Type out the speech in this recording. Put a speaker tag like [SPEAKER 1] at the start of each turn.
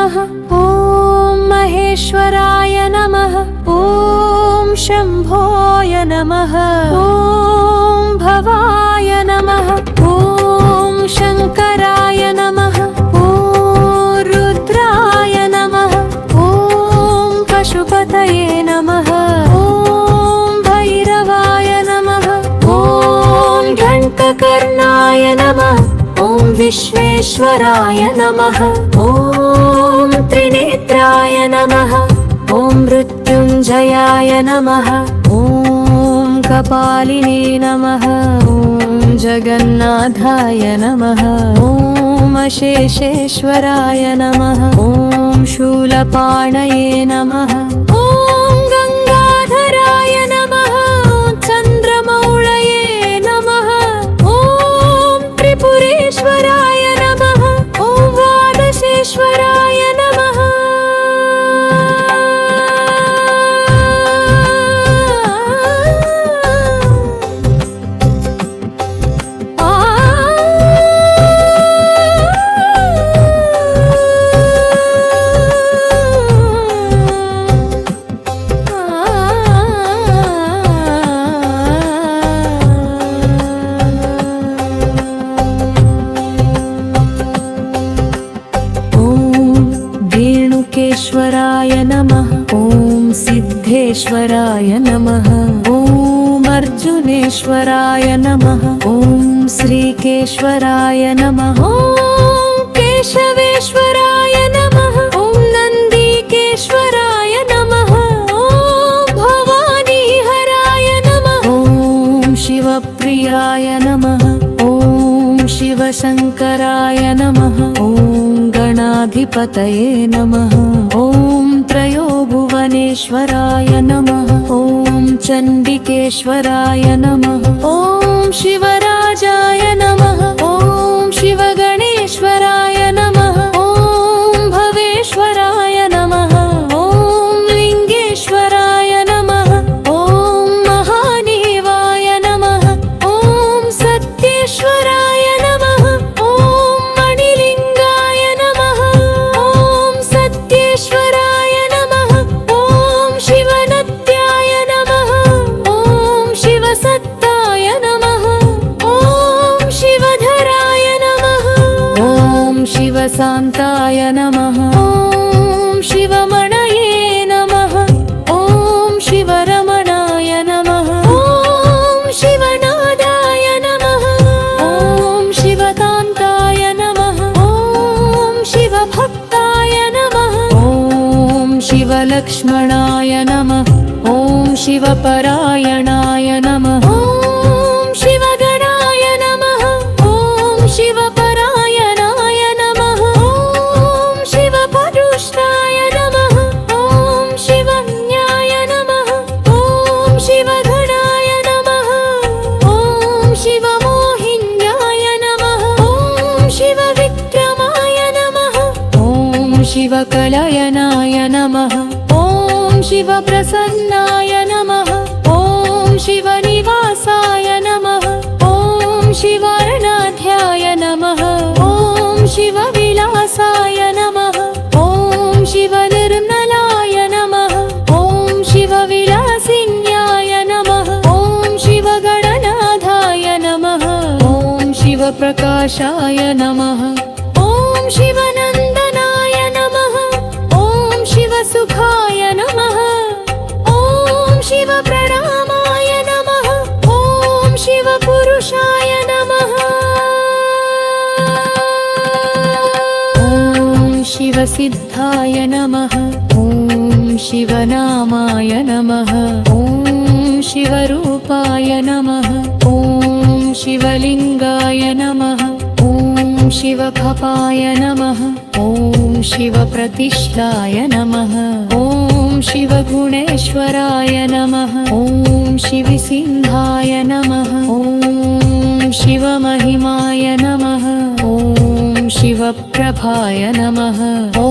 [SPEAKER 1] नमः। ॐ महेश्वराय नमः। ॐ शम्भोय नमः। ॐ भवाय नमः। ॐ शङ्कराय नमः। ॐ रुद्राय नमः। ॐ पशुपतये नमः। ॐ भैरवाय नमः। ॐ घण्टकर्णाय नमः। ॐ विश्वेश्वराय नमः। ॐ त्रिनेत्राय नमः। ॐ मृत्युञ्जयाय नमः। ॐ कपालिने नमः। ॐ जगन्नाथाय नमः। ॐ अशेषेश्वराय नमः। ॐ शूलपाणये नमः। ॐ गङ्गाधराय नमः। चन्द्रमौळये नमः। ॐ त्रिपुरेश्वराय नमः। ॐ द्वादशेश्वराय नमः। वेणुकेश्वराय नमः। ॐ सिद्धेश्वराय नमः। ॐ अर्जुनेश्वराय नमः। ॐ श्रीकेश्वराय नमः। ॐ केशवेश्वराय नमः। ॐ नन्दिकेश्वराय नमः। ॐ भवानीहराय नमः। ॐ शिवप्रियाय नमः। ॐ शिवशङ्कराय नमः। ॐ गणाधिपतये नमः। ॐ त्रयोभुवनेश्वराय नमः। ॐ चण्डिकेश्वराय नमः। ॐ शिवराजाय नमः। ॐ शिवगणेश्वराय नमः। ॐ भवेश्वराय नमः। ॐ लिङ्गेश्वराय नमः। ॐ महादेवाय नमः। ॐ सत्येश्वराय नमः। ॐ मणिलिङ्गाय नमः। ॐ सत्येश्वराय नमः। ॐ शिवनत्याय नमः। ॐ शिवसत्ताय नमः। ॐ शिवधराय नमः। ॐ शिवशान्ताय नमः। ॐ शिवमणये नमः। ॐ शिवरमणाय नमः। ॐ शिवनादाय नमः। ॐ शिवकान्ताय नमः। ॐ शिवभक्ताय नमः। ॐ शिवलक्ष्मणाय नमः। ॐ शिवपरायणाय नमः। ॐ शिवगणाय नमः। ॐ शिवपरायणाय नमः। ॐ शिवपरुष्टाय नमः। ॐ शिवज्ञाय नमः। ॐ शिवगणाय नमः। ॐ शिवमोहिन्याय नमः। ॐ शिवविक्रमाय नमः। ॐ शिवकलयनाय नमः। ॐ शिवप्रसन्नाय नमः। ॐ शिवनिवासाय नमः। ॐ शिवार्णाध्याय नमः। ॐ शिवविलासाय नमः। ॐ शिवनिर्मलाय नमः। ॐ शिवविलासिन्याय नमः। ॐ शिवगणनाथाय नमः। ॐ शिवप्रकाशाय नमः। ॐ शिवनन्दनाय नमः। ॐ शिवसुखाय नमः। ॐ शिवप्रणामाय नमः। ॐ शिवपुरुषाय नमः। ॐ शिवसिद्धाय नमः। ॐ शिवनामाय नमः। ॐ शिवरूपाय नमः। ॐ शिवलिङ्गाय नमः। ॐ शिवखपाय नमः। ॐ शिवप्रतिष्ठाय नमः। ॐ शिवगुणेश्वराय नमः। ॐ शिवसिंहाय नमः। ॐ शिवमहिमाय नमः। ॐ शिवप्रभाय नमः। ॐ